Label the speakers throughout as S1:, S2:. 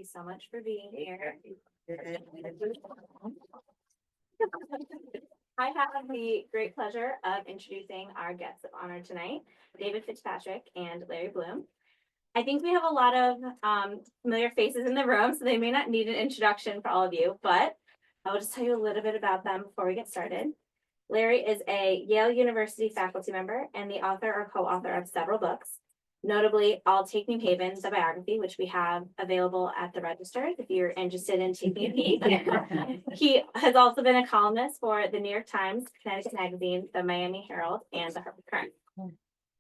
S1: you so much for being here. I have the great pleasure of introducing our guests of honor tonight, David Fitzpatrick and Lary Bloom. I think we have a lot of familiar faces in the room, so they may not need an introduction for all of you, but I will just tell you a little bit about them before we get started. Lary is a Yale University faculty member and the author or co-author of several books, notably I'll Take New Haven, the biography, which we have available at the registers if you're interested in taking a peek. He has also been a columnist for the New York Times, Connecticut Magazine, the Miami Herald, and the Harper Current.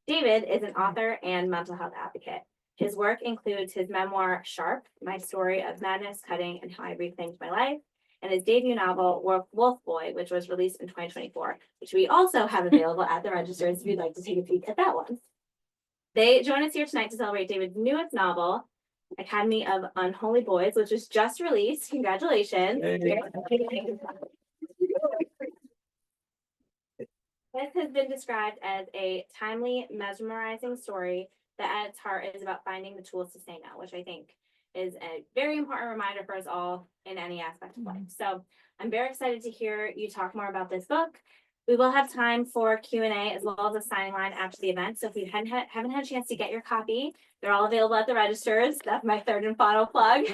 S1: David is an author and mental health advocate. His work includes his memoir, Sharp, My Story of Madness, Cutting, and How I Reclaimed My Life, and his debut novel, Wolf Boy, which was released in 2024, which we also have available at the registers if you'd like to take a peek at that one. They join us here tonight to celebrate David's newest novel, Academy of Unholy Boys, which was just released. Congratulations. Hey. This has been described as a timely, mesmerizing story that at its heart is about finding the tools to say no, which I think is a very important reminder for us all in any aspect of life. So I'm very excited to hear you talk more about this book. We will have time for Q&A as well as a signing line after the event. So if you haven't had a chance to get your copy, they're all available at the registers. That's my third and final plug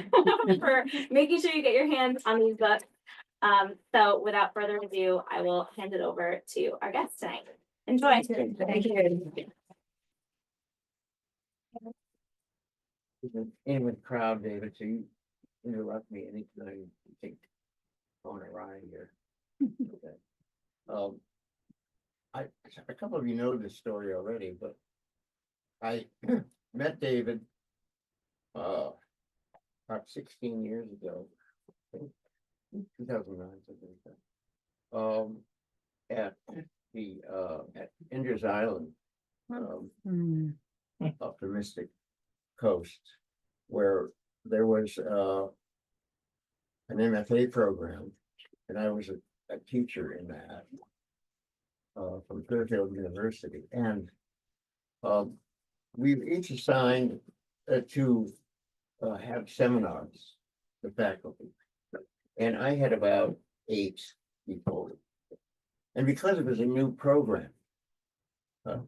S1: for making sure you get your hands on these books. So without further ado, I will hand it over to our guests tonight. Enjoy.
S2: Thank you. In with crowd, David, so you interrupt me anytime you think on a ride here. Okay. A couple of you know this story already, but I met David about 16 years ago, 2009, something like that. At the at Indra's Island, up the Mystic Coast, where there was an MFA program, and I was a teacher in that from Fairfield University, and we've each assigned to have seminars, the faculty, and I had about 8 people, and because it was a new program, how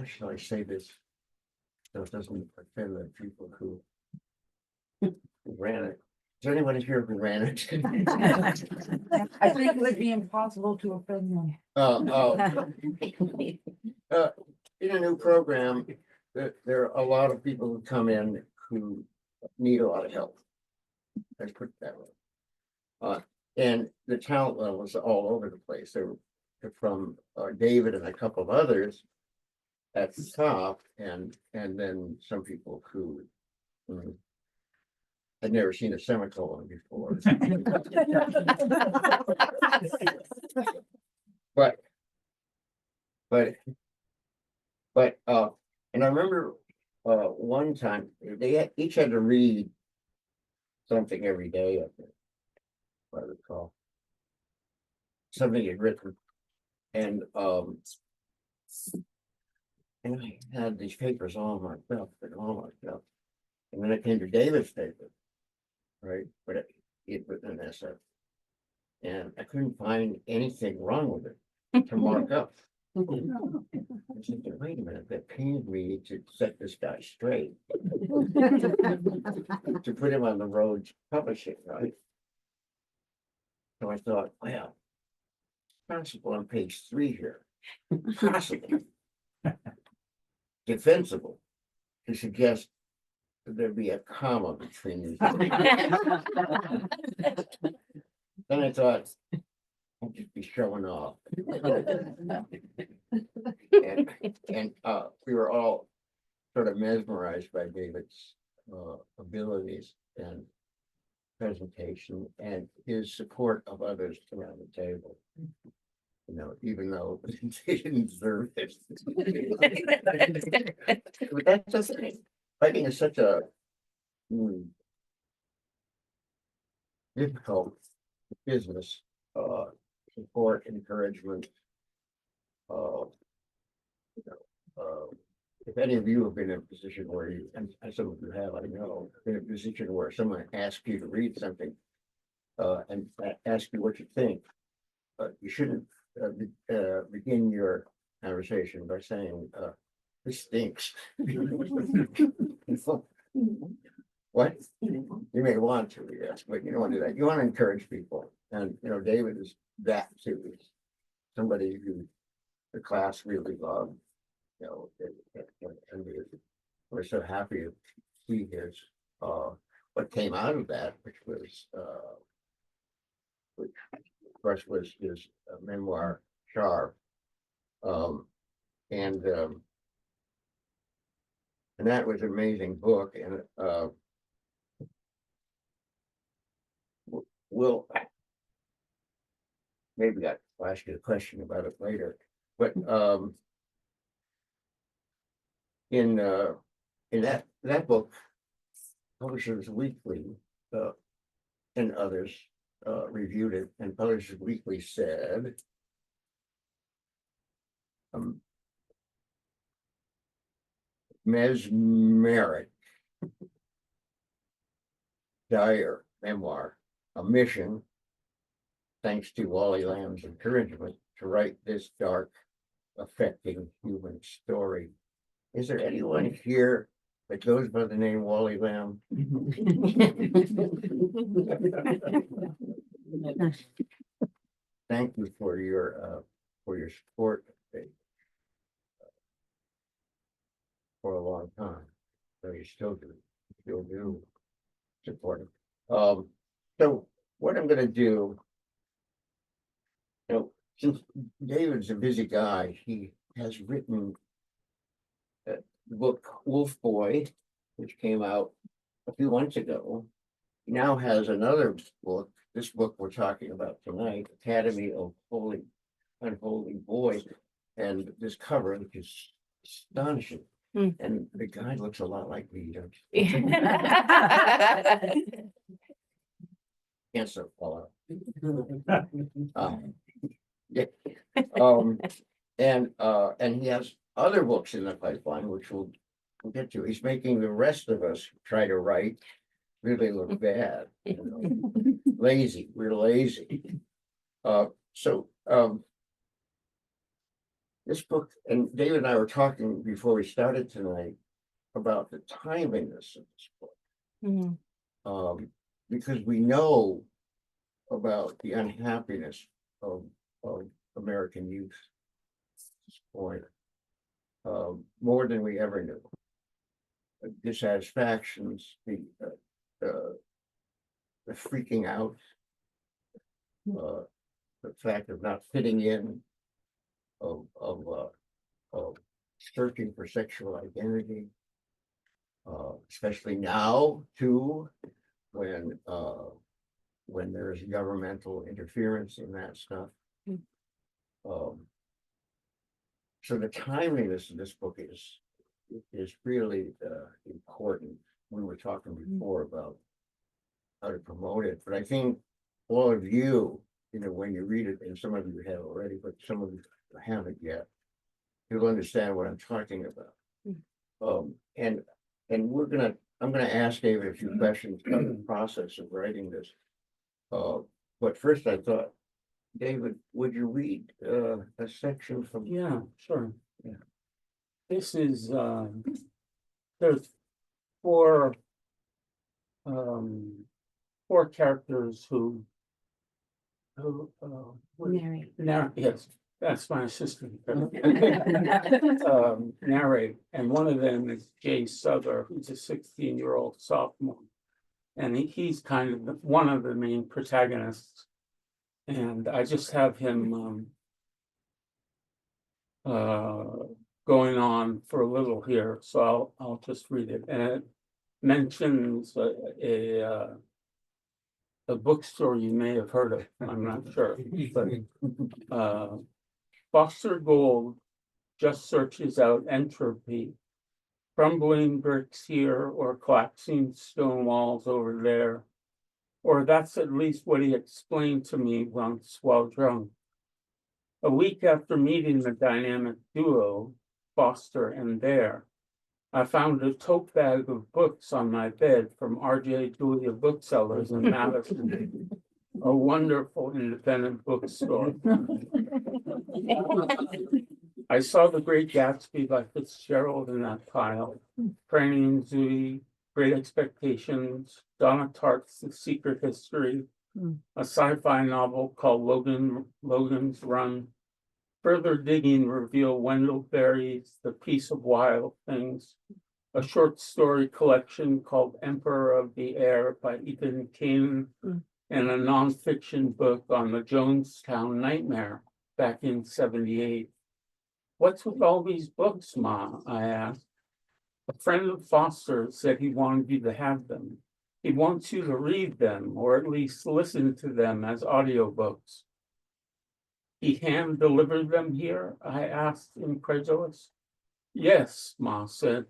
S2: shall I say this so it doesn't offend the people who ran it? Is there anyone here who ran it?
S3: I think it would be impossible to offend them.
S2: In a new program, there are a lot of people who come in who need a lot of help. Let's put it that way. And the talent level is all over the place. They're from David and a couple of others at the top, and then some people who had never seen a semicolon before. And I remember one time they each had to read something every day, I think, if I recall. Something he'd written. And I had these papers all marked up and all marked up. And then it came to David's paper, right? But it was an essay. And I couldn't find anything wrong with it to mark up. I said, wait a minute, that pained me to set this guy straight. To put him on the road to publishing, right? So I thought, well, possible on page 3 here. Possible. Defensible to suggest that there be a comma between these. Then I thought, I'll just be showing off. and we were all sort of mesmerized by David's abilities and presentation and his support of others around the table. You know, even though they didn't deserve it. But that's just, writing is such a difficult business. Support, encouragement, if any of you have been in a position where you, and some of you have, I know, in a position where someone asks you to read something. And ask you what you think. You shouldn't begin your conversation by saying, this stinks. What? You may want to, yes, but you don't want to do that. You want to encourage people. And, you know, David is that too. He's somebody who the class really loved, you know, and we're so happy to see his, what came out of that, which of course was his memoir, Char. And that was an amazing book, and we'll maybe I'll ask you a question about it later, but in that book, Publishers Weekly and others reviewed it, and Publishers Weekly said mesmeric, dire memoir, a mission, thanks to Wally Lamb's encouragement to write this dark, affecting human story. Is there anyone here that goes by the name Wally Lamb? Thank you for your support for a long time. So you still do support it. So what I'm gonna do, you know, since David's a busy guy, he has written the book Wolf Boy, which came out a few months ago. He now has another book, this book we're talking about tonight, Academy of Unholy Boys, and this cover, which is astonishing. And the guy looks a lot like me, don't you? Can't so follow. Yeah. And he has other books in the pipeline, which we'll get to. He's making the rest of us try to write really look bad, you know. Lazy, we're lazy. This book, and David and I were talking before we started tonight about the timeliness of this book. Because we know about the unhappiness of American youth at this point, more than we ever knew. Dissatisfactions, the freaking out, the fact of not fitting in, of searching for sexual identity, especially now too, when there's governmental interference in that stuff. So the timeliness of this book is really important. We were talking before about how to promote it, but I think all of you, you know, when you read it, and some of you have already, but some of you haven't yet, you'll understand what I'm talking about. And I'm gonna ask David a few questions about the process of writing this. But first I thought, David, would you read a section from?
S4: Yeah, sure.
S2: Yeah.
S4: This is, there's four characters who
S3: Mary.
S4: yes, that's my assistant. Narrate, and one of them is Jay Souther, who's a 16-year-old sophomore. And he's kind of one of the main protagonists. And I just have him going on for a little here, so I'll just read it. And it mentions a bookstore you may have heard of, I'm not sure. But Foster Gold just searches out entropy, crumbling bricks here or collapsing stone walls over there. Or that's at least what he explained to me once while drunk. A week after meeting the dynamic duo, Foster and Bear, I found a tote bag of books on my bed from R.J. Julia Booksellers in Madison, a wonderful independent bookstore. I saw The Great Gatsby by Fitzgerald in that pile, Franny and Zooey, Great Expectations, Donna Tartt's The Secret History, a sci-fi novel called Logan's Run. Further digging revealed Wendell Berry's The Piece of Wild Things, a short story collection called Emperor of the Air by Ethan Kane, and a nonfiction book on the Jonestown Nightmare back in '78. What's with all these books, Ma? I asked. A friend of Foster's said he wanted you to have them. He wants you to read them, or at least listen to them as audiobooks. He hand-delivered them here? I asked, incredulous. Yes, Ma said.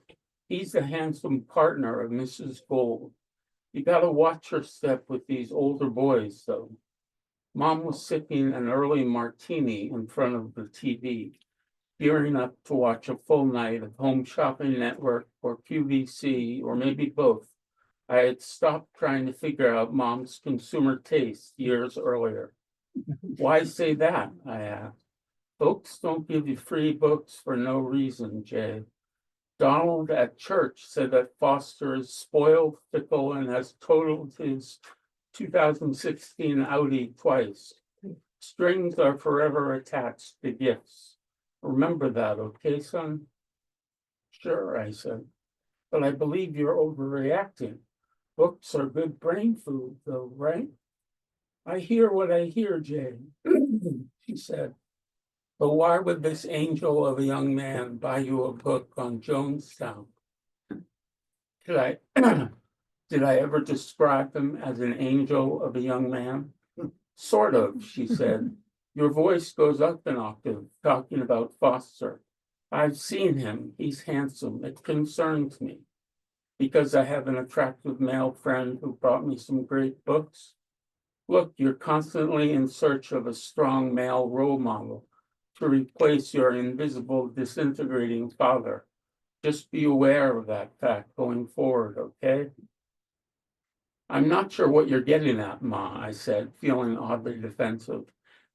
S4: He's the handsome partner of Mrs. Gold. You gotta watch her step with these older boys, though. Mom was sipping an early martini in front of the TV, gearing up to watch a full night of Home Shopping Network or QVC, or maybe both. I had stopped trying to figure out Mom's consumer taste years earlier. Why say that? I asked. Folks don't give you free books for no reason, Jay. Donald at church said that Foster is spoiled, fickle, and has totaled his 2016 Audi twice. Strings are forever attached to gifts. Remember that, okay, son? Sure, I said, but I believe you're overreacting. Books are good brain food, though, right? I hear what I hear, Jay, she said. But why would this angel of a young man buy you a book on Jonestown? Did I did I ever describe him as an angel of a young man? Sort of, she said. Your voice goes up an octave talking about Foster. I've seen him. He's handsome. It concerns me because I have an attractive male friend who brought me some great books. Look, you're constantly in search of a strong male role model to replace your invisible, disintegrating father. Just be aware of that fact going forward, okay? I'm not sure what you're getting at, Ma, I said, feeling oddly defensive.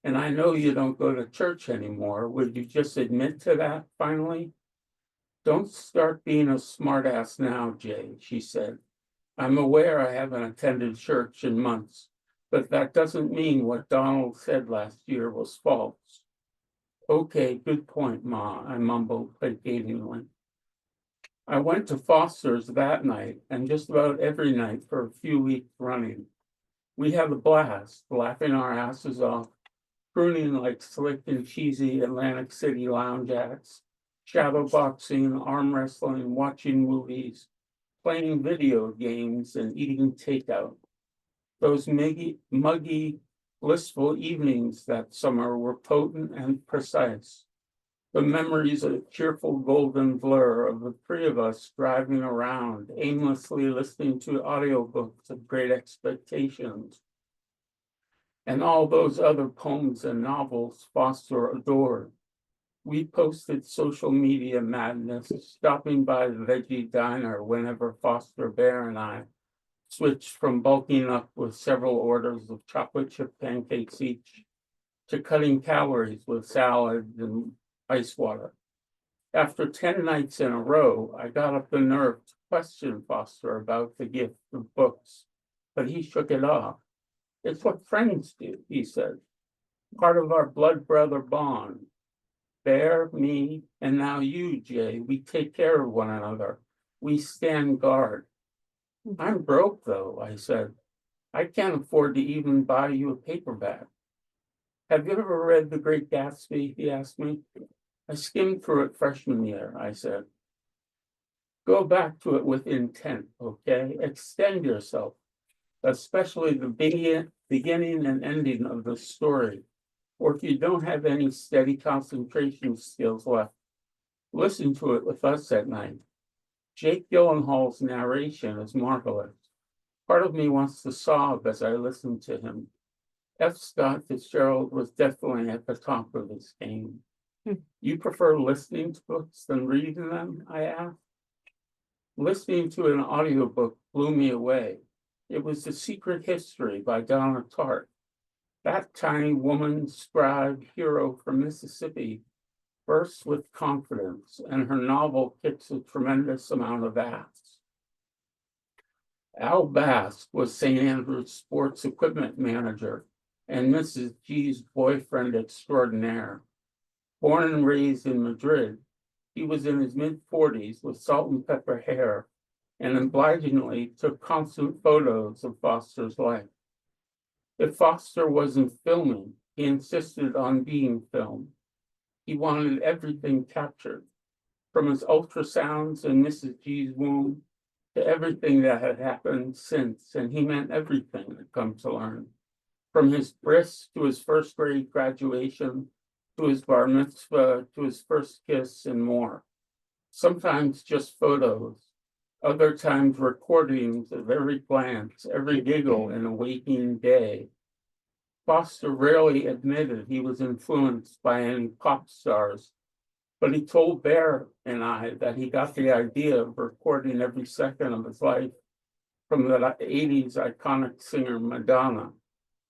S4: And I know you don't go to church anymore. Would you just admit to that, finally? Don't start being a smartass now, Jay, she said. I'm aware I haven't attended church in months, but that doesn't mean what Donald said last year was false. Okay, good point, Ma, I mumbled placatingly. I went to Foster's that night and just about every night for a few weeks running. We had a blast, laughing our asses off, crooning like slick and cheesy Atlantic City lounge acts, shadowboxing, arm wrestling, watching movies, playing video games, and eating takeout. Those muggy, blissful evenings that summer were potent and precise. The memories a cheerful golden blur of the three of us driving around, aimlessly listening to audiobooks of Great Expectations, and all those other poems and novels Foster adored. We posted social media madness, stopping by the veggie diner whenever Foster Bear and I switched from bulking up with several orders of chocolate chip pancakes each to cutting calories with salad and ice water. After 10 nights in a row, I got up the nerve to question Foster about the gift of books, but he shook it off. It's what friends do, he said. Part of our blood brother bond. Bear, me, and now you, Jay, we take care of one another. We stand guard. I'm broke, though, I said. I can't afford to even buy you a paperback. Have you ever read The Great Gatsby? He asked me. I skimmed through it freshman year, I said. Go back to it with intent, okay? Extend yourself, especially the beginning and ending of the story. Or if you don't have any steady concentration skills left, listen to it with us at night. Jake Gyllenhaal's narration is marvelous. Part of me wants to sob as I listen to him. F. Scott Fitzgerald was definitely at the top of his game. You prefer listening to books than reading them? I asked. listening to an audiobook blew me away. It was The Secret History by Donna Tartt. That tiny woman, scribe, hero from Mississippi bursts with confidence, and her novel kicks a tremendous amount of ass. Al Bass was St. Andrew's sports equipment manager and Mrs. G's boyfriend extraordinaire. Born and raised in Madrid, he was in his mid-40s with salt and pepper hair and obligingly took constant photos of Foster's life. If Foster wasn't filming, he insisted on being filmed. He wanted everything captured, from his ultrasounds in Mrs. G's womb to everything that had happened since, and he meant everything, I've come to learn. From his bris to his first grade graduation, to his bar mitzvah, to his first kiss, and more. Sometimes just photos, other times recordings of every glance, every giggle in a waking day. Foster rarely admitted he was influenced by any pop stars, but he told Bear and I that he got the idea of recording every second of his life from the 80s iconic singer Madonna.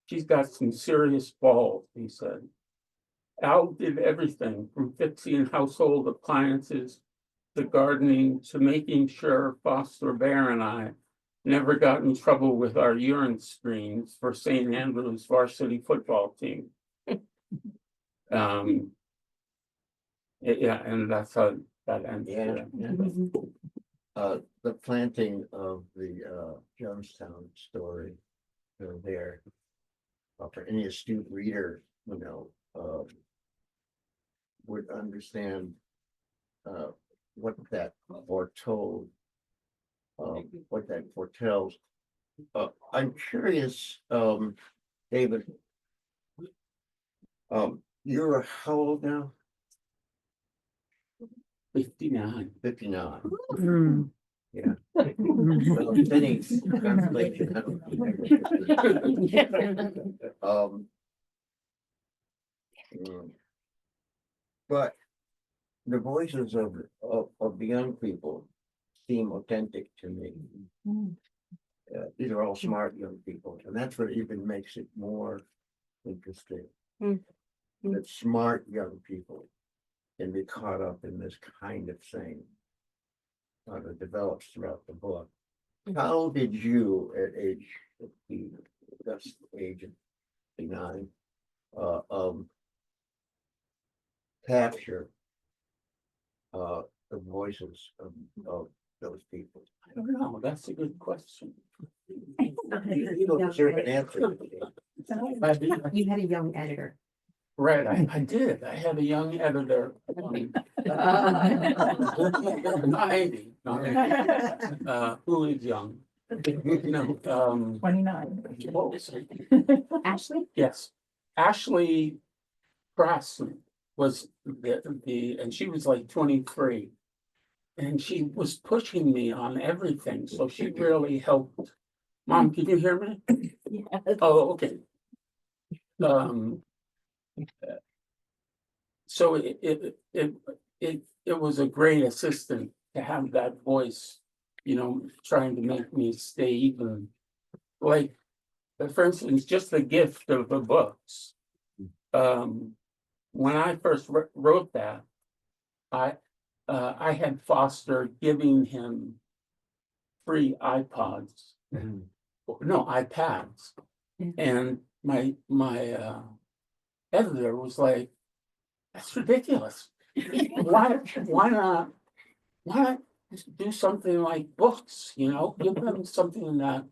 S4: She's got some serious balls, he said. Al did everything from fixing household appliances to gardening to making sure Foster, Bear, and I never got in trouble with our urine screens for St. Andrew's varsity football team. Yeah, and that's how that ends.
S2: Yeah. The planting of the Jonestown story there. For any astute reader, would understand what that foretold, what that foretells. I'm curious, David. You're how old now?
S4: 59.
S2: 59.
S3: Mm.
S2: Yeah. Well, Penny, translation. But the voices of the young people seem authentic to me. These are all smart young people, and that's what even makes it more interesting. That smart young people can be caught up in this kind of thing that develops throughout the book. How did you, at age 50, just age of 59, capture the voices of those people?
S4: I don't know, that's a good question.
S2: You don't deserve an answer.
S5: You had a young editor.
S4: Right, I did. I had a young editor. 90, who is young? No,
S3: 29.
S4: what was her?
S5: Ashley?
S4: Yes, Ashley Craftsman was and she was like 23. And she was pushing me on everything, so she really helped. Mom, can you hear me? Oh, okay. So it was a great assistant to have that voice, trying to make me stay even. Like, for instance, just the gift of the books. When I first wrote that, I had Foster giving him free iPods, no iPads, and my editor was like, "That's ridiculous. Why not do something like books? Give them something that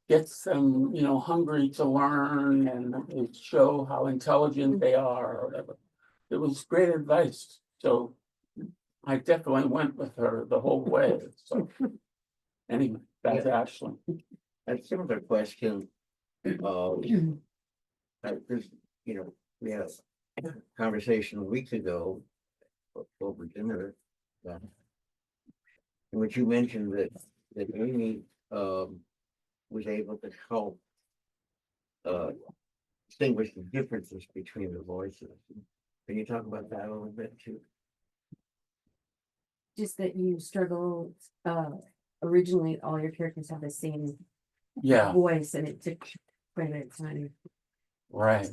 S4: gets them, hungry to learn and show how intelligent they are or whatever." It was great advice. So I definitely went with her the whole way. So anyway, that's Ashley.
S2: A similar question. We had a conversation a week ago over dinner, in which you mentioned that Amy was able to help distinguish the differences between the voices. Can you talk about that a little bit too?
S5: Just that you struggle originally all your characters have the same
S4: Yeah,
S5: voice and it took quite a bit of time.
S4: right.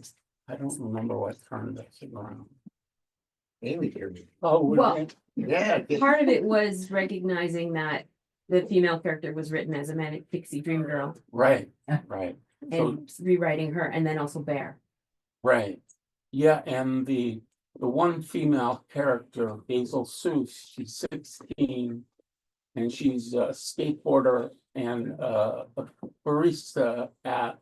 S4: I don't remember what turned this around.
S2: Amy did.
S4: Oh,
S5: Well,
S2: Yeah.
S5: part of it was recognizing that the female character was written as a manic pixie dream girl
S4: right, right. So,
S5: and rewriting her, and then also Bear.
S4: right. Yeah, and the one female character, Basil Seuss, she's 16. And she's a skateboarder and a barista at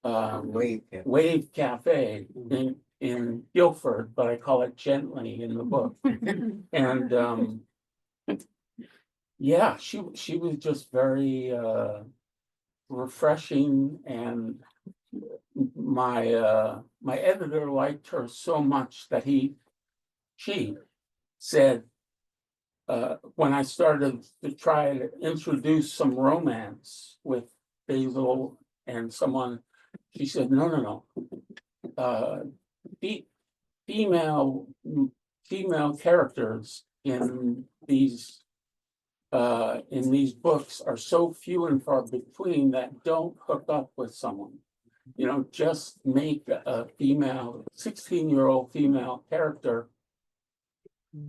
S2: Wait.
S4: Wave Cafe in Guilford, but I call it gently in the book. And yeah, she was just very refreshing, and my editor liked her so much that she said, when I started to try to introduce some romance with Basil and someone, she said, no. Fe- female characters in these books are so few and far between that don't hook up with someone. You know, just make a 16-year-old female character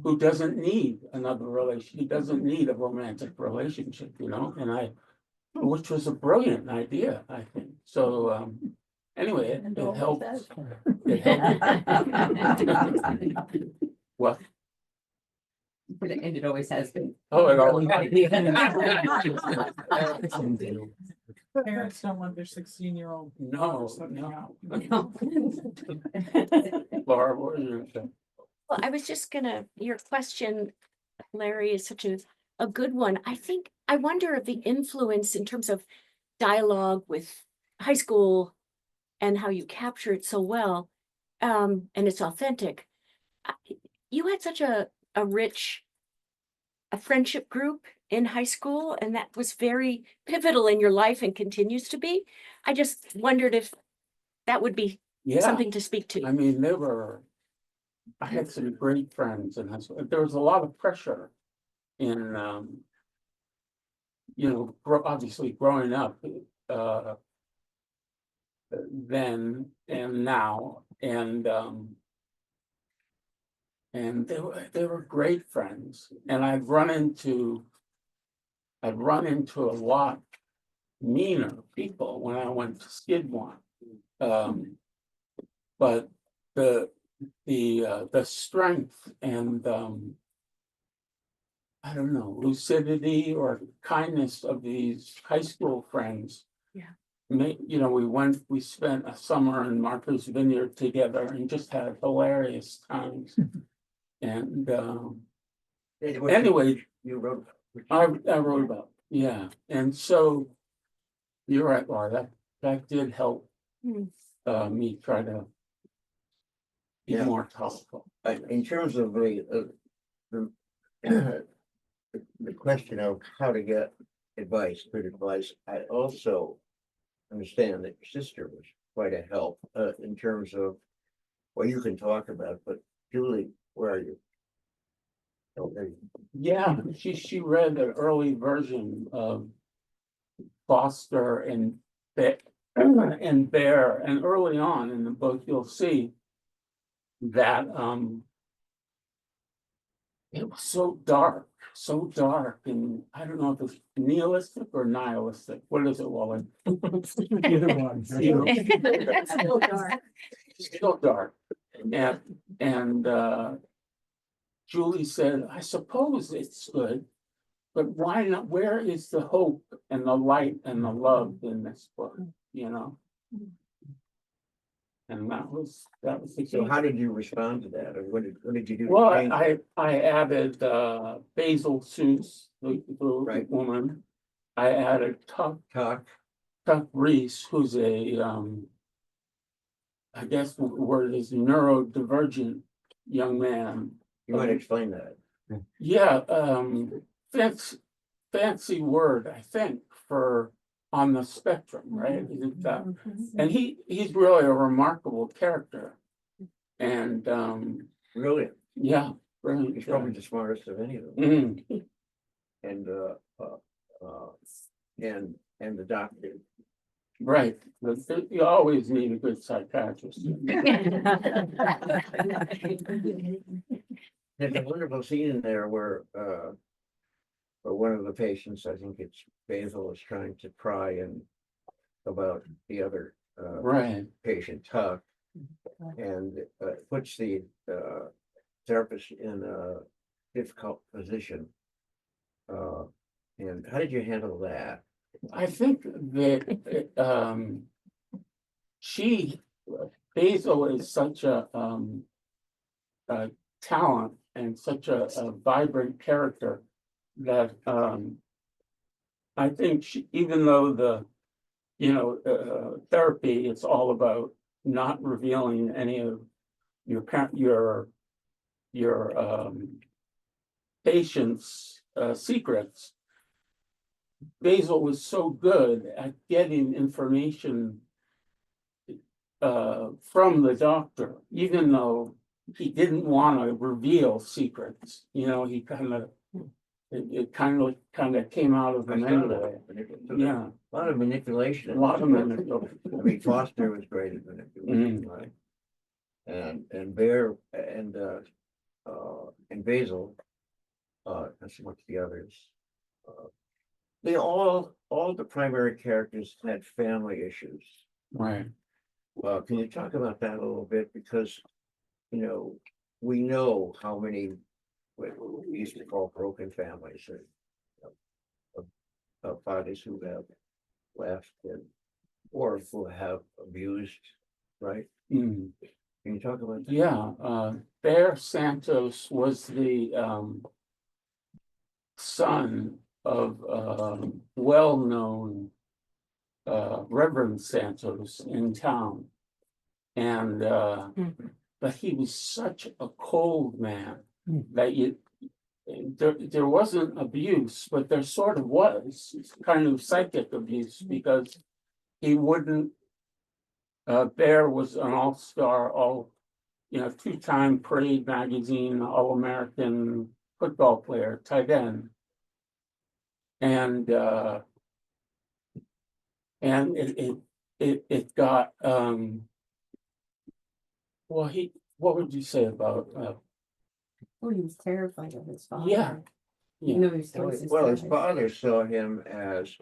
S4: who doesn't need another relation, he doesn't need a romantic relationship, you know, which was a brilliant idea, I think. So anyway, it helped. It helped. Well,
S5: And it always has been.
S4: oh, it all.
S3: Parents don't want their 16-year-old.
S4: No. Laura, what are you gonna say?
S6: Well, I was just gonna, your question, Larry, is such a good one. I wonder if the influence in terms of dialogue with high school and how you capture it so well, and it's authentic. You had such a rich friendship group in high school, and that was very pivotal in your life and continues to be. I just wondered if that would be
S4: Yeah,
S6: something to speak to.
S4: I mean, I had some great friends, and there was a lot of pressure in, obviously growing up then and now, and they were great friends, and I'd run into a lot meaner people when I went to Skidmore, but the strength and I don't know, lucidity or kindness of these high school friends.
S6: Yeah.
S4: We spent a summer in Martha's Vineyard together and just had hilarious times. And anyway,
S2: You wrote.
S4: I wrote about, yeah, and so you're right, Laura, that did help me try to be
S2: Yeah.
S4: more tolerable.
S2: In terms of the the question of how to get advice, good advice, I also understand that your sister was quite a help in terms of, well, you can talk about, but Julie, where are you? Oh, there you
S4: Yeah, she read an early version of Foster and Bear, and early on in the book, you'll see that it was so dark, and I don't know if it's nihilistic or nihilistic. What is it, Wally? Either one.
S6: That's a little dark.
S4: Still dark. And Julie said, I suppose it's good, but why not? Where is the hope and the light and the love in this book, you know? And that was the
S2: So
S4: key.
S2: how did you respond to that? Or what did you do? to
S4: Well,
S2: change it?
S4: I added Basil Seuss, the
S2: Right.
S4: woman. I added Tuck
S2: Talk.
S4: Reese, who's I guess the word is neurodivergent young man.
S2: You might explain that.
S4: Yeah, fancy word, I think, for on the spectrum, right? Isn't that? And he's really a remarkable character. And
S2: Brilliant.
S4: yeah, brilliant.
S2: He's probably the smartest of any of them.
S4: Mhm.
S2: And and the doctor.
S4: Right, you always need a good psychiatrist.
S2: There's a wonderful scene in there where one of the patients, I think it's Basil, is trying to pry and about the other
S4: Right,
S2: patient, Tuck, and puts the therapist in a difficult position. And how did you handle that?
S4: I think that Basil is such a talent and such a vibrant character that I think even though the therapy, it's all about not revealing any of your patient's secrets. Basil was so good at getting information from the doctor, even though he didn't want to reveal secrets. He it kind of came out of him anyway. Yeah,
S2: A lot of manipulation.
S4: a lot of manipulation.
S2: I mean, Foster was great at manipulation, right? And Bear and Basil, that's what's the others. They all the primary characters had family issues.
S4: Right.
S2: Can you talk about that a little bit? Because, we know how many, what we used to call broken families, of fathers who have left or who have abused, right?
S4: Mm.
S2: Can you talk about that?
S4: Yeah, Bear Santos was the son of well-known Reverend Santos in town. And but he was such a cold man that there wasn't abuse, but there sort of was kind of psychic abuse because he wouldn't. Bear was an all-star, two-time Parade magazine All-American football player, tight end. And it got what would you say about
S5: Oh, he was terrified of his father.
S4: Yeah.
S5: Even though he was twice
S2: Well, his
S5: size.
S2: father saw him as,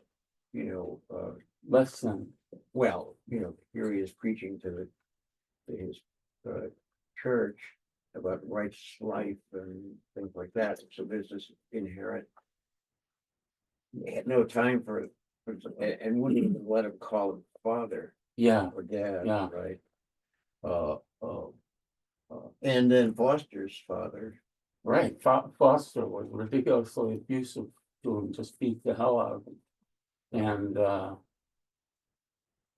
S4: less than
S2: here he is preaching to his church about righteous life and things like that. So there's this inherent. He had no time for and wouldn't even let him call him father
S4: yeah
S2: or dad,
S4: Yeah.
S2: right? And then Foster's father.
S4: right. Foster was ridiculously abusive to him, just beat the hell out of him. And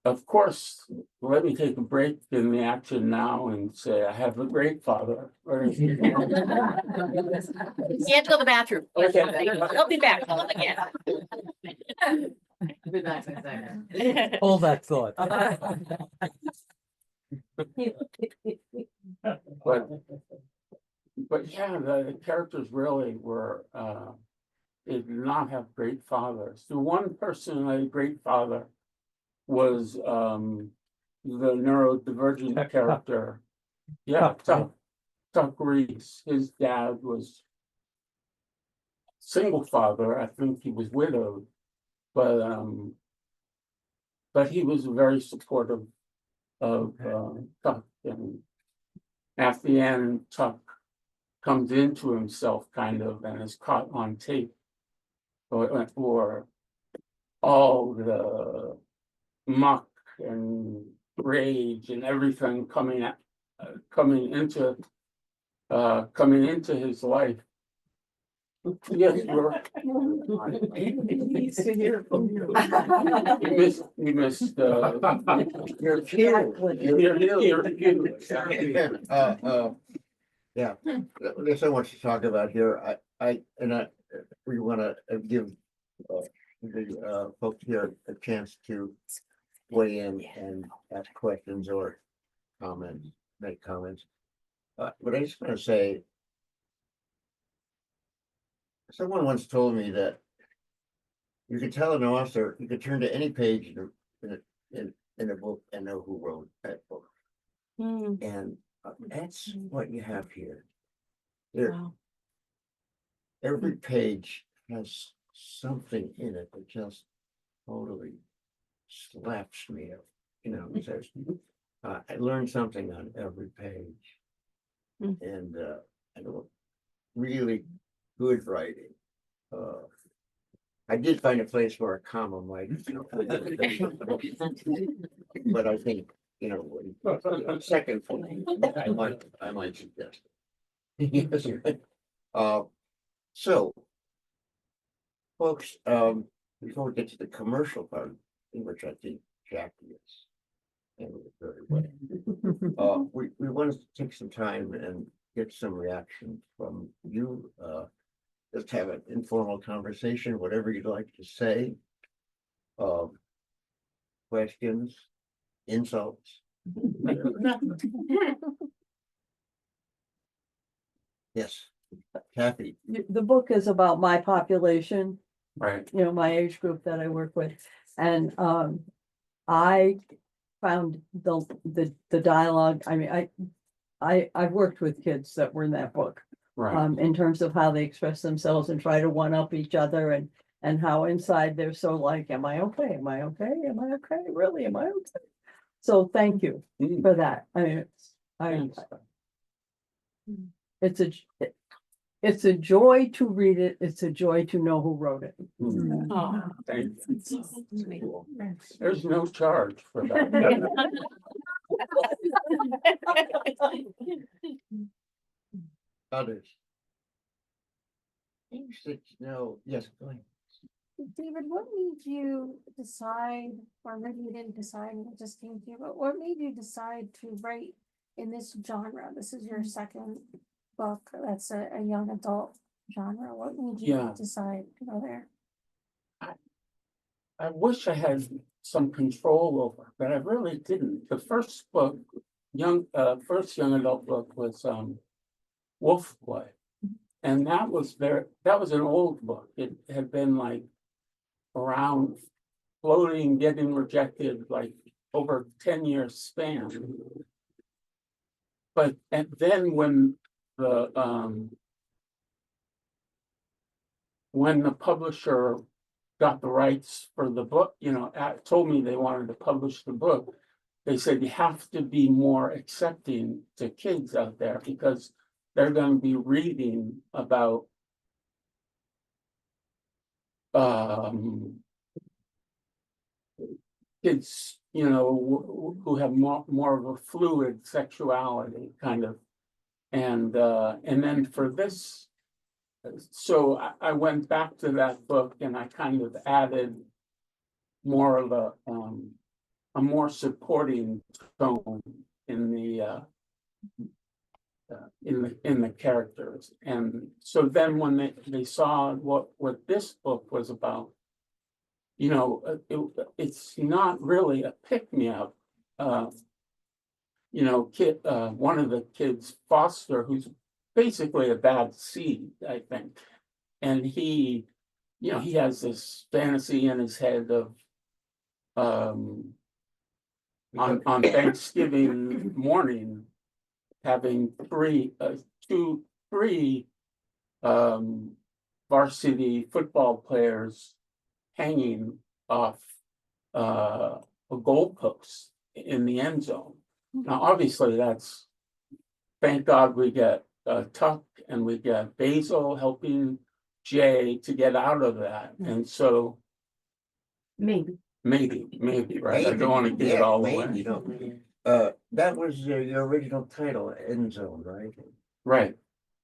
S4: of course, let me take a break in the action now and say I have a great father.
S6: You have to go to the bathroom.
S4: Okay.
S6: He'll be back. Call him again.
S3: Hold that thought.
S4: But yeah, the characters really were they did not have great fathers. The one person who had a great father was the neurodivergent character. Yeah, Tuck Reese. His dad was single father. I think he was widowed, but he was very supportive of Tuck. And at the end, Tuck comes into himself kind of and is caught on tape for all the muck and rage and everything coming into his life. Yes, you missed
S2: You're cute. Yeah, there's so much to talk about here. We want to give the folks here a chance to weigh in and ask questions or make comments. But I just want to say, someone once told me that You could tell an author, you could turn to any page in a book and know who wrote that book.
S6: Hmm,
S2: And that's what you have here. There,
S6: wow.
S2: every page has something in it that just totally slaps me up. You know, it says, I learned something on every page.
S6: Mm.
S2: And I don't really good writing. I did find a place where a comma might. But I think, you know, second point, I might suggest. Yes. So. Folks, before we get to the commercial part, in which I think Jackie is. handled it very well. We wanted to take some time and get some reaction from you. Just have an informal conversation, whatever you'd like to say. Questions, insults. Yes, Kathy.
S7: The book is about my population,
S4: Right.
S7: you know, my age group that I work with. And I found the dialogue, I mean, I've worked with kids that were in that book.
S4: Right.
S7: In terms of how they express themselves and try to one up each other and how inside they're so like, am I okay? Am I okay? Am I okay? Really? Am I okay? So thank you
S4: Mm,
S7: for that. I mean,
S4: thanks.
S7: it's a joy to read it. It's a joy to know who wrote it.
S4: Mm,
S6: Oh,
S4: thank you.
S6: sweet.
S4: Cool. There's no charge for that.
S2: Others. Interested to know, yes, go ahead.
S8: David, what made you decide, or maybe you didn't decide and it just came to you, but what made you decide to write in this genre? This is your second book, that's a young adult genre. What made you
S4: Yeah.
S8: decide to go there?
S4: I wish I had some control over, it, but I really didn't. The first book, first young adult book was Wolf Play. And that was an old book. It had been like around floating, getting rejected, like over 10-year span. But and then when the publisher got the rights for the book, you know, told me they wanted to publish the book, they said you have to be more accepting to kids out there because they're going to be reading about kids, you know, who have more of a fluid sexuality kind of. And then for this, so I went back to that book and I kind of added more of a more supporting tone in the characters. And so then when they saw what this book was about, you know, it's not really a pick-me-up. You know, one of the kids, Foster, who's basically a bad seed, I think. And he, you know, he has this fantasy in his head of on Thanksgiving morning having three varsity football players hanging off a goalpost in the end zone. Now, obviously, thank God we get Tuck and we get Basil helping Jay to get out of that. And so
S5: Maybe.
S4: maybe, right? I don't want to give it all away.
S2: You know, that was your original title, End Zone, right?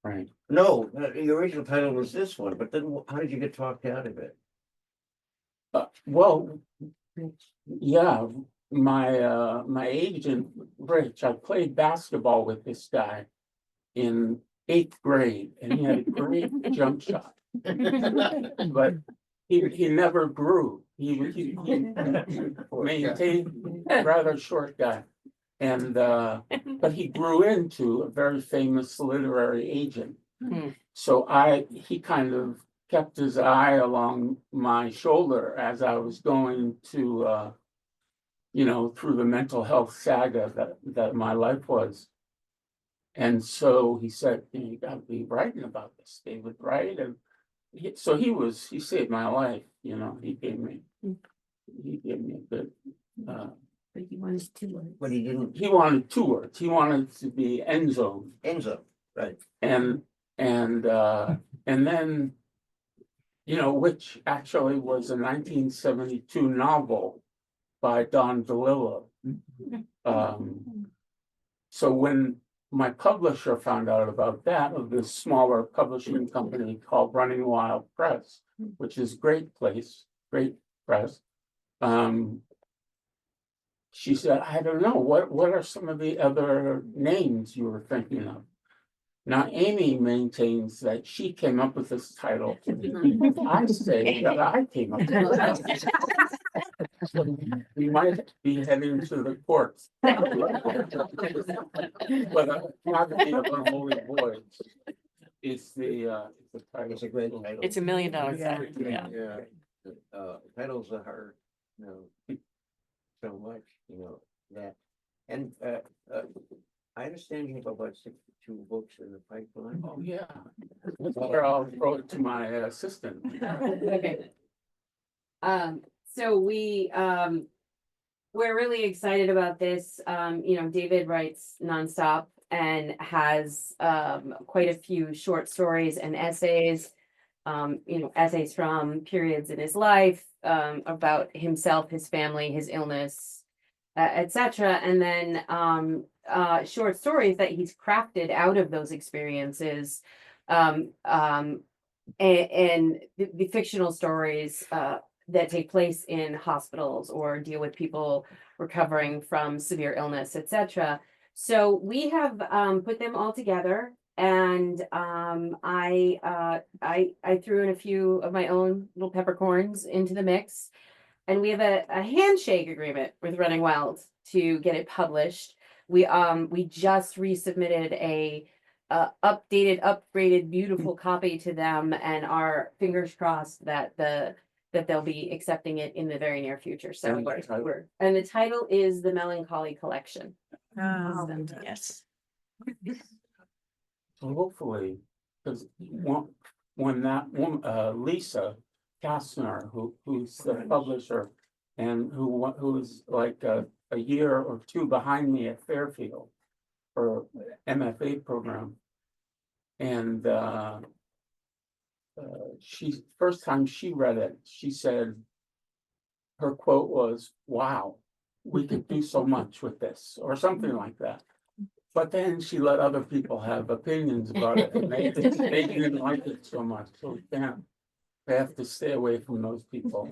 S4: Right.
S2: No, the original title was this one, but then how did you get talked out of it?
S4: Well, yeah, my agent, Rich, I played basketball with this guy in 8th grade and he had a great jump shot. But he never grew. He maintained a rather short guy. And but he grew into a very famous literary agent.
S6: Hmm.
S4: So he kind of kept his eye along my shoulder as I was going to, through the mental health saga that my life was. And so he said, you gotta be writing about this, David, right? And he saved my life, he gave me a good,
S5: But he wanted to.
S2: But he didn't,
S4: he wanted 2 words. He wanted to be end zone.
S2: Enzo, right?
S4: And then, which actually was a 1972 novel by Don DeLillo. So when my publisher found out about that, of this smaller publishing company called Running Wild Press, which is great press. She said, I don't know, what are some of the other names you were thinking of? Now, Amy maintains that she came up with this title. I say that I came up with it. We might be heading to the courts. But Academy of Unholy Boys is the title.
S2: It's a great title.
S6: It's $1 million.
S3: Yeah.
S2: Yeah, titles are, so much, that, and, I understand you have about 62 books in the pipeline.
S4: Oh, yeah. Or I'll throw it to my assistant.
S5: Okay. So we're really excited about this. David writes nonstop and has quite a few short stories and essays. Essays from periods in his life, about himself, his family, his illness, etc. And then short stories that he's crafted out of those experiences, and the fictional stories that take place in hospitals or deal with people recovering from severe illness, etc. So we have put them all together, and I threw in a few of my own little peppercorns into the mix, and we have a handshake agreement with Running Wild to get it published. We just resubmitted a updated, upgraded, beautiful copy to them, and are fingers crossed that they'll be accepting it in the very near future. So
S4: And the title?
S5: and the title is The Melancholy Collection.
S6: Yes.
S4: So hopefully, because when that woman, Lisa Kastner, who's the publisher and who's like a year or 2 behind me at Fairfield for MFA program. And first time she read it, she said, her quote was, "Wow, we could do so much with this," or something like that. But then she let other people have opinions about it, and they didn't like it so much, so we have to stay away from those people.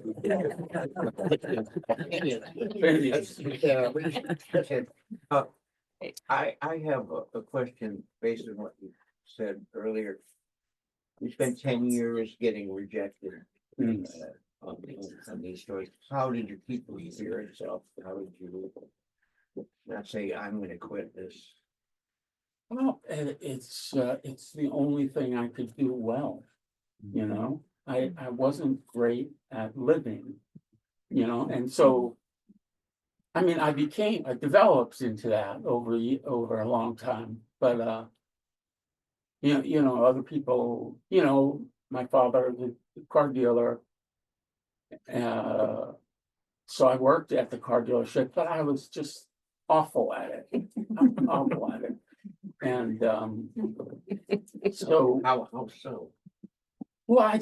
S2: I have a question based on what you said earlier. You spent 10 years getting rejected on these stories. How did you keep your spirit up? How did you not say, I'm gonna quit this?
S4: Well, it's the only thing I could do well, I wasn't great at living, and so. I mean, I developed into that over a long time, but other people, my father, the car dealer. So I worked at the car dealership, but I was just awful at it. Awful at it. And so
S2: How so?
S4: well,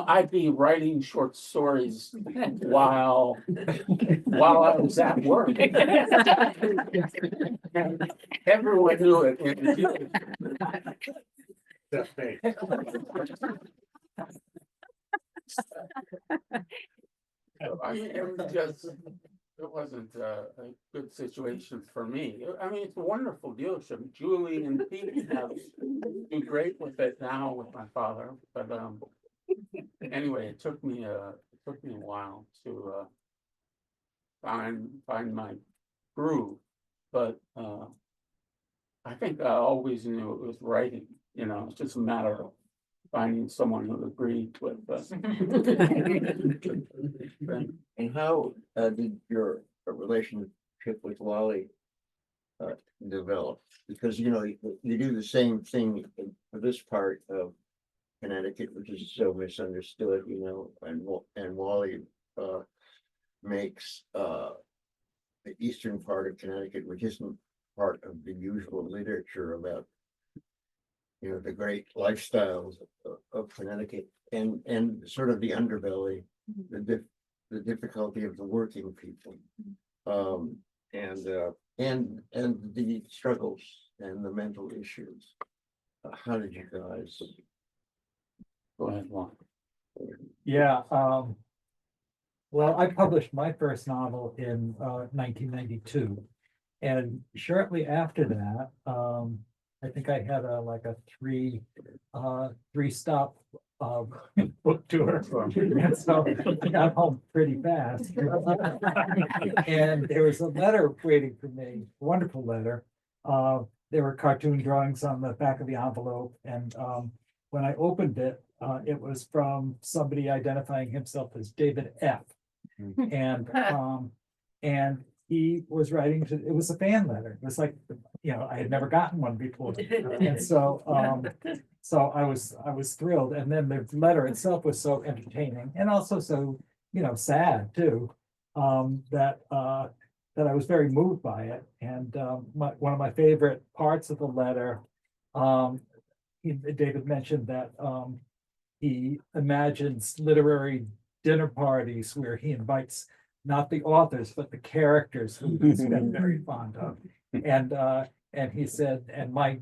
S4: I'd be writing short stories while I was at work. Everyone knew it.
S2: That's me.
S4: I mean, it wasn't a good situation for me. I mean, it's a wonderful dealership. Julie and Pete do great with it now with my father, but anyway, it took me a while to find my groove, but I think I always knew it was writing. It's just a matter finding someone who agreed with us.
S2: And how did your relationship with Wally develop? Because, you know, you do the same thing for this part of Connecticut, which is so misunderstood, you know, and Wally makes the eastern part of Connecticut, which isn't part of the usual literature about, you know, the great lifestyles of Connecticut and sort of the underbelly, the difficulty of the working people. And the struggles and the mental issues. How did you guys?
S4: Go ahead, Juan.
S9: Yeah, well, I published my first novel in 1992. And shortly after that, I think I had a three stop book tour. And so I got home pretty fast. And there was a letter waiting for me, a wonderful letter. There were cartoon drawings on the back of the envelope, and when I opened it, it was from somebody identifying himself as David F. And he was writing to, it was a fan letter. It was like, you know, I had never gotten one before. And so I was thrilled. And then the letter itself was so entertaining and also so, you know, sad too. That I was very moved by it. And one of my favorite parts of the letter, David mentioned that he imagines literary dinner parties where he invites not the authors, but the characters who he's been very fond of. And he said, and my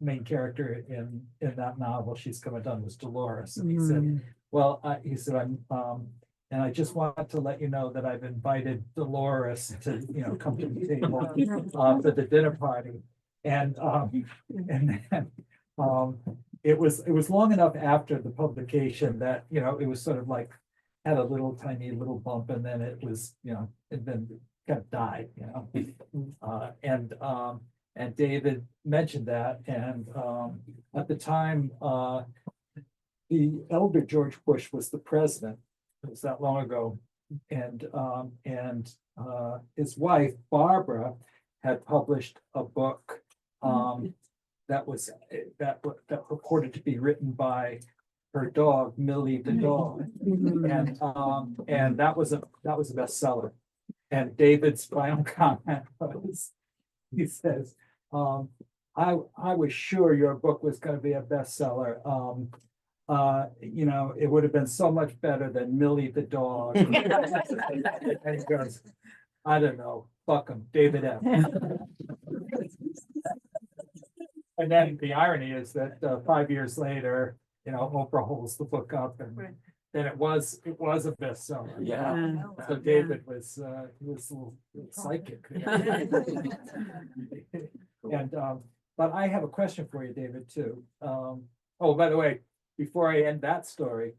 S9: main character in that novel, She's Come Undone, was Dolores. And he said, well, he said, and I just wanted to let you know that I've invited Dolores to, you know, come to the table for the dinner party. And then it was long enough after the publication that, you know, it was sort of like had a little tiny little bump, and then it was, you know, it then kind of died, you know. And David mentioned that, and at the time, the elder George Bush was the president. It was that long ago, and his wife Barbara had published a book that purported to be written by her dog Millie the dog, and that was a bestseller. And David's final comment was, he says, I was sure your book was going to be a bestseller. You know, it would have been so much better than Millie the dog. And he goes, I don't know, fuck him, David F. And then the irony is that 5 years later, you know, Oprah holds the book up, and then it was a bestseller.
S4: Yeah.
S9: So David was a little psychic. And but I have a question for you, David, too. Oh, by the way, before I end that story,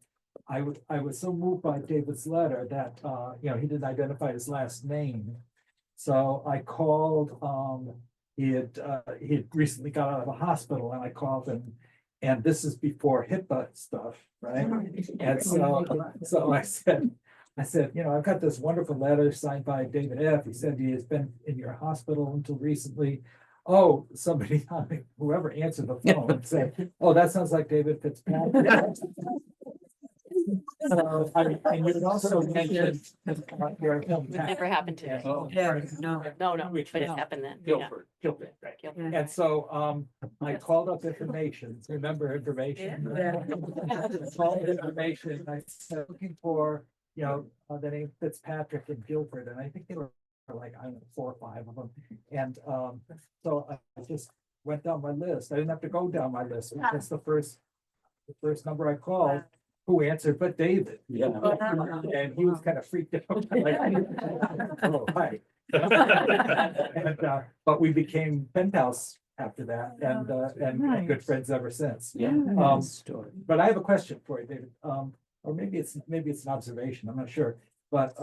S9: I was so moved by David's letter that you know, he didn't identify his last name. So I called, he had recently got out of a hospital, and I called him, and this is before HIPAA stuff, right? And so I said, you know, I've got this wonderful letter signed by David F. He said he has been in your hospital until recently. Oh, somebody, whoever answered the phone said, oh, that sounds like David Fitzpatrick. And you had also mentioned your hometown.
S6: Never happened to me.
S9: Oh,
S6: No, but it happened then. Yeah.
S9: Guilford, right.
S6: Guilford.
S9: And so I called up information, remember information? Called information, I said, looking for, you know, the name Fitzpatrick in Guilford, and I think they were like, I don't know, 4 or 5 of them. And so I just went down my list. I didn't have to go down my list, because the first number I called, who answered but David.
S4: Yeah.
S9: And he was kind of freaked out. Like, oh, hi. And, but we became pen pals after that, and good friends ever since.
S4: Yeah.
S9: But I have a question for you, David. Or maybe it's an observation. I'm not sure. But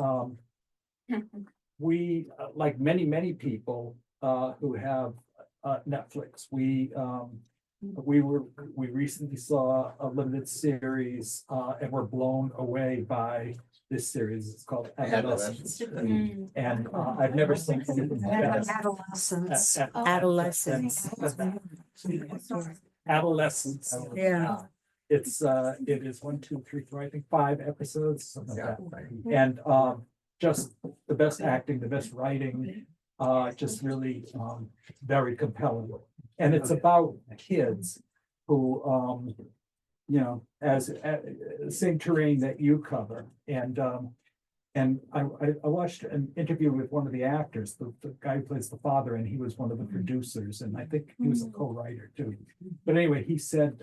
S9: we, like many people who have Netflix, we we recently saw a limited series, and were blown away by this series. It's called Adolescence. And I've never seen anything like that.
S3: Adolescence.
S6: Adolescence.
S9: Adolescence.
S3: Yeah.
S9: It is 1, 2, 3, 4, I think 5 episodes, something like that. And just the best acting, the best writing, just really very compelling. And it's about kids who, you know, as same terrain that you cover. And I watched an interview with one of the actors, the guy who plays the father, and he was one of the producers, and I think he was a co-writer too. But anyway, he said,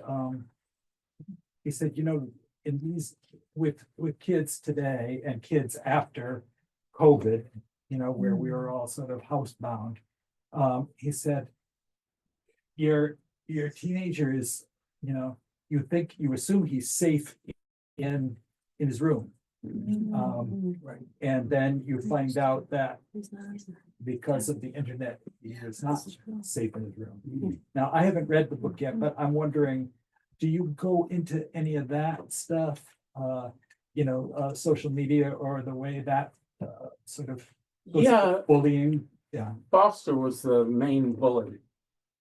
S9: you know, in these with kids today and kids after COVID, you know, where we were all sort of housebound, he said, your teenager is, you know, you assume he's safe in his room. Right. And then you find out that because of the internet, he is not safe in his room. Now, I haven't read the book yet, but I'm wondering, do you go into any of that stuff? You know, social media or the way that sort of goes
S4: Yeah.
S9: bullying? Yeah.
S4: Foster was the main bully.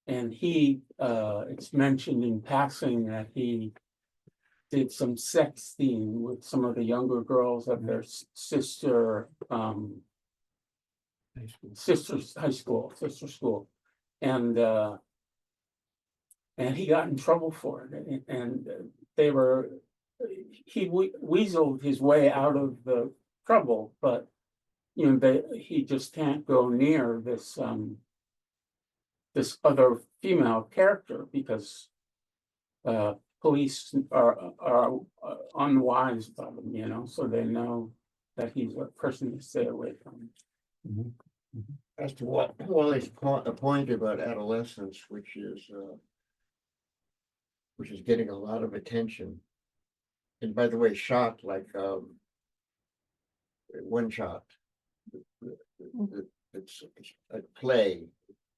S4: And he, it's mentioned in passing that he did some sexting with some of the younger girls at their sister school. And he got in trouble for it. And he weaseled his way out of the trouble, but you know, he just can't go near this other female character because police are unwise about him, you know, so they know that he's a person to stay away from.
S2: As to what Wally's point about adolescence, which is getting a lot of attention. And by the way, shot like one shot. It's a play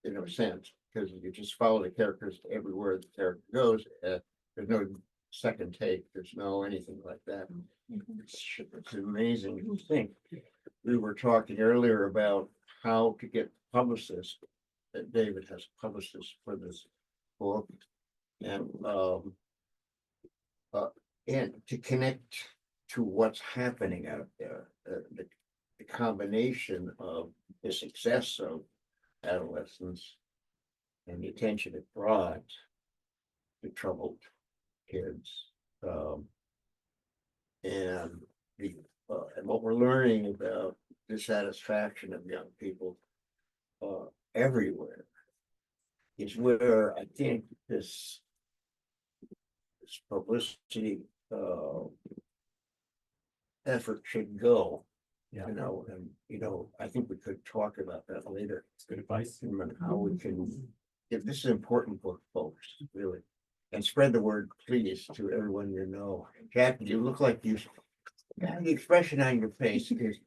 S2: in a sense, because you just follow the characters everywhere the character goes. There's no second take, there's no anything like that. It's amazing to think. We were talking earlier about how to get publicists. That David has a publicist for this book, and to connect to what's happening out there. The combination of the success of adolescence and the attention it brought to troubled kids, and what we're learning about dissatisfaction of young people everywhere is where I think this publicity effort should go.
S9: Yeah.
S2: You know, and you know, I think we could talk about that later.
S9: It's good advice.
S2: And how we can, if this is important book, folks, really, and spread the word, please, to everyone you know. Jackie, you look like you, the expression on your face is,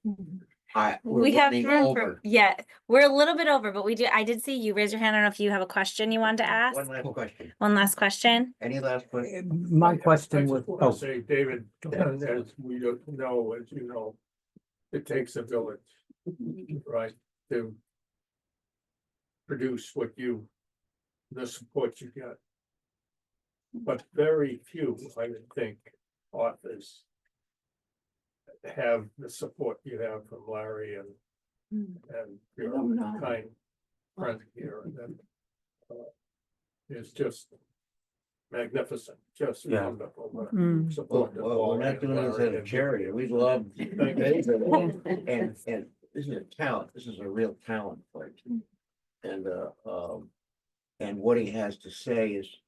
S2: we're
S1: We have
S2: running
S1: room for,
S2: over.
S1: yeah, we're a little bit over, but I did see you raise your hand. I don't know if you have a question you wanted to ask.
S2: One last question.
S1: One last question.
S2: Any last question?
S9: My question was,
S10: I'll say, David, as we know, as you know, it takes a village, right, to produce the support you get. But very few, I would think, authors have the support you have from Larry and your kind friend here, and that is just magnificent, just
S4: Yeah.
S10: wonderful.
S3: Mm.
S10: Support that
S2: Well, we're not doing this as a charity. We love David, and this is a talent. This is a real talent for you. And what he has to say is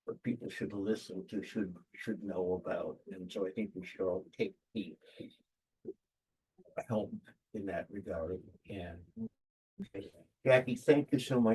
S2: what people should listen to, should know about. And so I think we should all take the help in that regard. And Jackie, thank you so much.